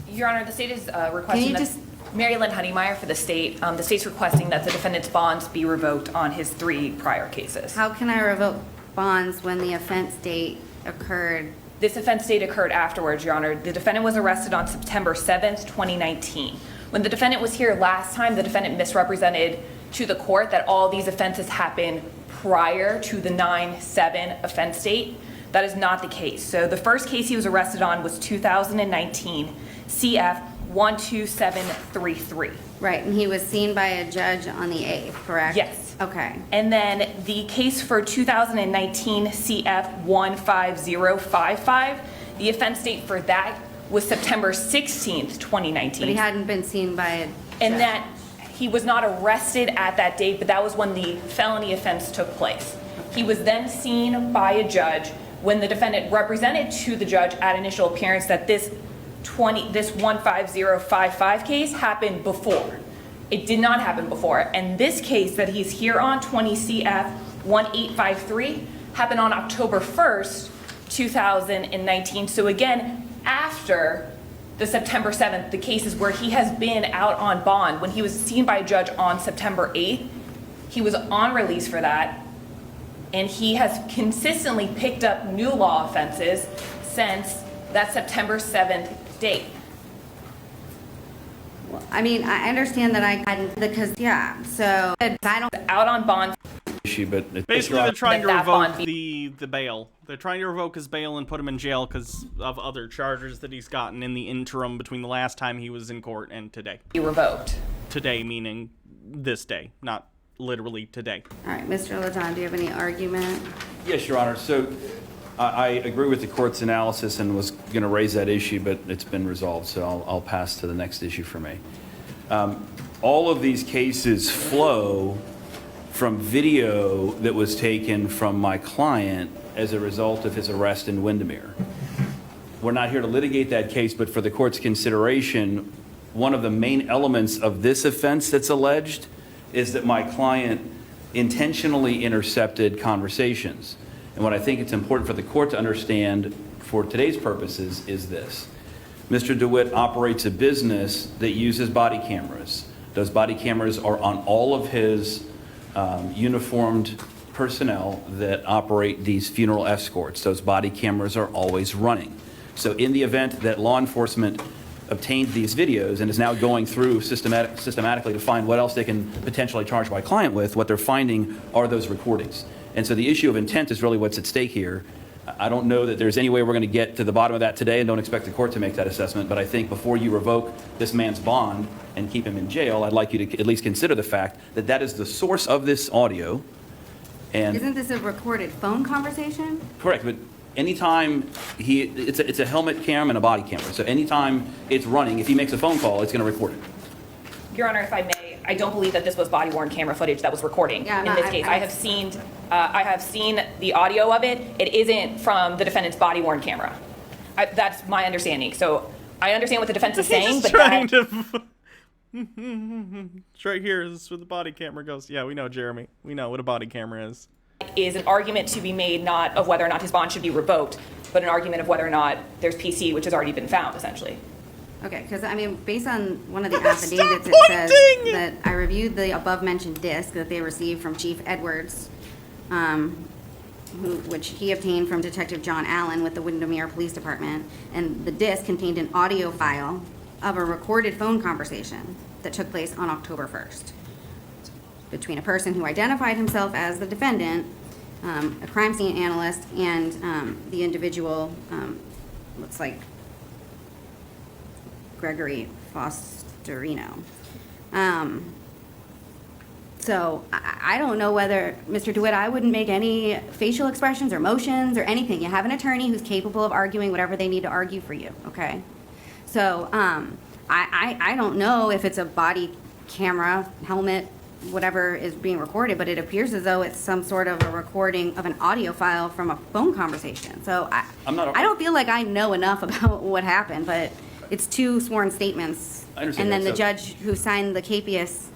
Your Honor, the state is Can requesting you that just- Mary Lynn Honeymeyer for the state. The state's requesting that the defendant's bonds be revoked on his 3 prior cases. How can I revoke bonds when the offense date occurred? This offense date occurred afterwards, Your Honor. The defendant was arrested on September 7th, 2019. When the defendant was here last time, the defendant misrepresented to the court that all these offenses happened prior to the 9/7 offense date. That is not the case. So the first case he was arrested on was 2019 CF 12733. Right, and he was seen by a judge on the 8th, correct? Yes. Okay. And then the case for 2019 CF 15055, the offense date for that was September 16th, 2019. But he hadn't been seen by a judge. And that he was not arrested at that date, but that was when the felony offense took place. He was then seen by a judge when the defendant represented to the judge at initial appearance that this 15055 case happened before. It did not happen before. And this case that he's here on, 20 CF 1853, happened on October 1st, 2019. So again, after the September 7th, the cases where he has been out on bond. When he was seen by a judge on September 8th, he was on release for that. And he has consistently picked up new law offenses since that September 7th date. Well, I mean, I understand that I hadn't, because, yeah, so I don't. Out on bond. Issue, but it's Basically, they're trying to That revoke bond the bail. They're trying to revoke his bail and put him in jail because of other charges that he's gotten in the interim between the last time he was in court and today. He revoked. Today, meaning this day, not literally today. All right, Mr. Leton, do you have any argument? Yes, Your Honor. So I agree with the court's analysis and was going to raise that issue, but it's been resolved, so I'll pass to the next issue for me. All of these cases flow from video that was taken from my client as a result of his arrest in Windermere. We're not here to litigate that case, but for the court's consideration, one of the main elements of this offense that's alleged is that my client intentionally intercepted conversations. And what I think it's important for the court to understand for today's purposes is this. Mr. Dewitt operates a business that uses body cameras. Those body cameras are on all of his uniformed personnel that operate these funeral escorts. Those body cameras are always running. So in the event that law enforcement obtained these videos and is now going through systematically to find what else they can potentially charge my client with, what they're finding are those recordings. And so the issue of intent is really what's at stake here. I don't know that there's any way we're going to get to the bottom of that today, and don't expect the court to make that assessment, but I think before you revoke this man's bond and keep him in jail, I'd like you to at least consider the fact that that is the source of this audio. And Isn't this a recorded phone conversation? correct, but anytime it's a helmet cam and a body camera, so anytime it's running, if he makes a phone call, it's going to record it. Your Honor, if I may, I don't believe that this was body-worn camera footage that was recording in this case. I have seen the audio of it. It isn't from the defendant's body-worn camera. That's my understanding. So I understand what the defense is saying, but It's right here. This is where the body camera goes. Yeah, we know, Jeremy. We know what a body camera is. Is an argument to be made not of whether or not his bond should be revoked, but an argument of whether or not there's PC, which has already been found, essentially. Okay, because I mean, based on one of the affidavits, it says that I reviewed the above-mentioned disc that they received from Chief Edwards, which he obtained from Detective John Allen with the Windermere Police Department, and the disc contained an audio file of a recorded phone conversation that took place on October 1st between a person who identified himself as the defendant, a crime scene analyst, and the individual, looks like Gregory Fosterino. So I don't know whether, Mr. Dewitt, I wouldn't make any facial expressions or motions or anything. You have an attorney who's capable of arguing whatever they need to argue for you, okay? So I don't know if it's a body camera, helmet, whatever is being recorded, but it appears as though it's some sort of a recording of an audio file from a phone conversation. So I don't feel like I know enough about what happened, but it's two sworn statements. I understand and then that, the judge who signed the capias,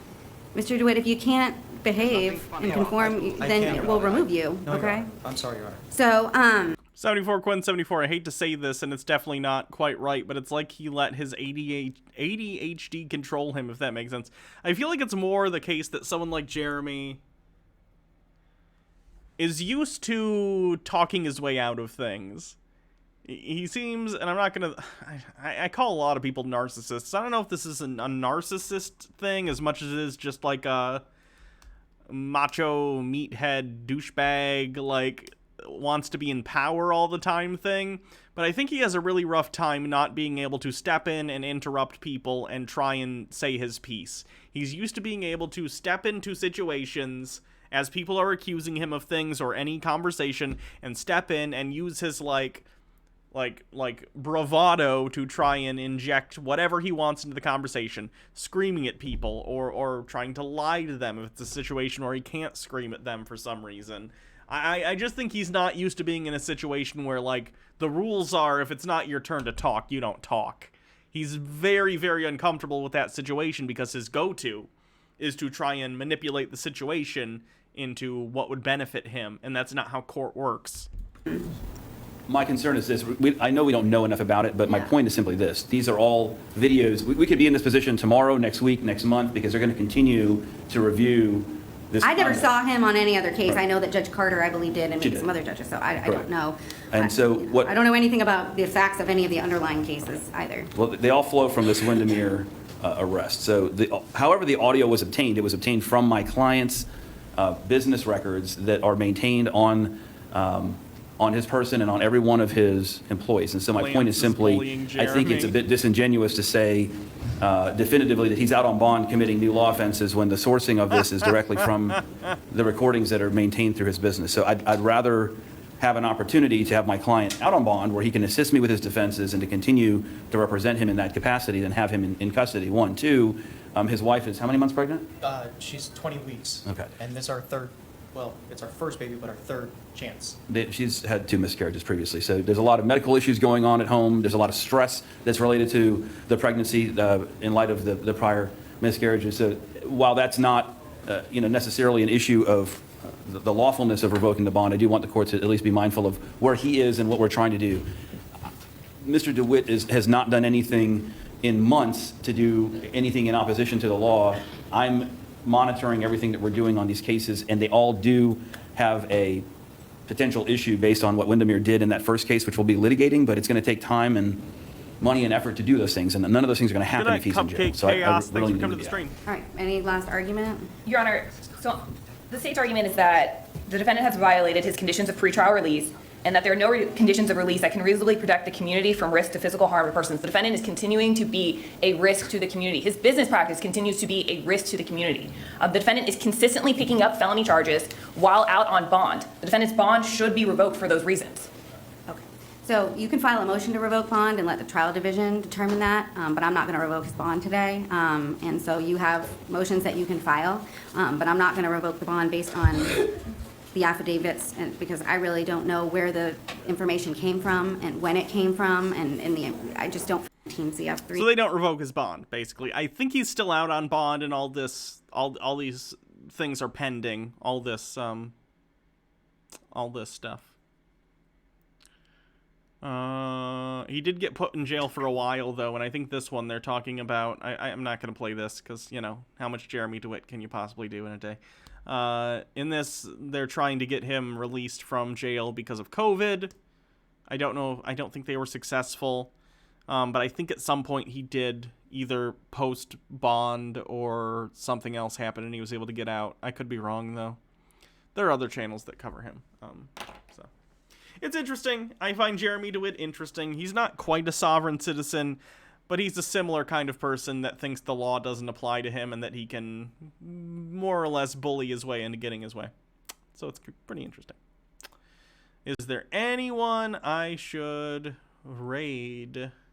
Mr. Dewitt, if you can't behave and conform, then we'll remove you, okay? I'm sorry, Your Honor. So, 74 Quinn 74. I hate to say this, and it's definitely not quite right, but it's like he let his ADHD control him, if that makes sense. I feel like it's more the case that someone like Jeremy is used to talking his way out of things. He seems, and I'm not gonna, I call a lot of people narcissists. I don't know if this is a narcissist thing as much as it is just like a macho meathead douchebag, like, wants to be in power all the time thing. But I think he has a really rough time not being able to step in and interrupt people and try and say his piece. He's used to being able to step into situations as people are accusing him of things or any conversation and step in and use his like bravado to try and inject whatever he wants into the conversation, screaming at people or trying to lie to them if it's a situation where he can't scream at them for some reason. I just think he's not used to being in a situation where, like, the rules are if it's not your turn to talk, you don't talk. He's very, very uncomfortable with that situation because his go-to is to try and manipulate the situation into what would benefit him, and that's not how court works. My concern is this. I know we don't know enough about it, but my point is simply this. These are all videos. We could be in this position tomorrow, next week, next month, because they're going to continue to review this. I never saw him on any other case. I know that Judge Carter, I believe, did, and maybe some other judges, so I don't know. And so what? I don't know anything about the facts of any of the underlying cases either. Well, they all flow from this Windermere arrest. So however the audio was obtained, it was obtained from my client's business records that are maintained on his person and on every one of his employees. And so my point is simply, I think it's a bit disingenuous to say definitively that he's out on bond committing new law offenses when the sourcing of this is directly from the recordings that are maintained through his business. So I'd rather have an opportunity to have my client out on bond where he can assist me with his defenses and to continue to represent him in that capacity than have him in custody. One. Two, his wife is how many months pregnant? She's 20 weeks. Okay. And this is our third well, it's our first baby, but our third chance. She's had 2 miscarriages previously, so there's a lot of medical issues going on at home. There's a lot of stress that's related to the pregnancy in light of the prior miscarriages. So while that's not necessarily an issue of the lawfulness of revoking the bond, I do want the court to at least be mindful of where he is and what we're trying to do. Mr. Dewitte has not done anything in months to do anything in opposition to the law. I'm monitoring everything that we're doing on these cases, and they all do have a potential issue based on what Windermere did in that first case, which we'll be litigating, but it's going to take time and money and effort to do those things, and none of those things are going to happen if he's in jail. So Chaos, I really thanks for coming need to the stream. All right, any last argument? Your Honor, so the state's argument is that the defendant has violated his conditions of pretrial release and that there are no conditions of release that can reasonably protect the community from risk to physical harm to persons. The defendant is continuing to be a risk to the community. His business practice continues to be a risk to the community. The defendant is consistently picking up felony charges while out on bond. The defendant's bond should be revoked for those reasons. So you can file a motion to revoke bond and let the trial division determine that, but I'm not going to revoke his bond today. And so you have motions that you can file, but I'm not going to revoke the bond based on the affidavits, because I really don't know where the information came from and when it came from, and I just don't 15 CF3. So they don't revoke his bond, basically. I think he's still out on bond, and all these things are pending. All this stuff. He did get put in jail for a while, though, and I think this one they're talking about. I'm not going to play this because, how much Jeremy Dewitte can you possibly do in a day? In this, they're trying to get him released from jail because of COVID. I don't know. I don't think they were successful. But I think at some point he did either post bond or something else happened and he was able to get out. I could be wrong, though. There are other channels that cover him. So it's interesting. I find Jeremy Dewitte interesting. He's not quite a sovereign citizen, but he's a similar kind of person that thinks the law doesn't apply to him and that he can more or less bully his way into getting his way. So it's pretty interesting. Is there anyone I should raid?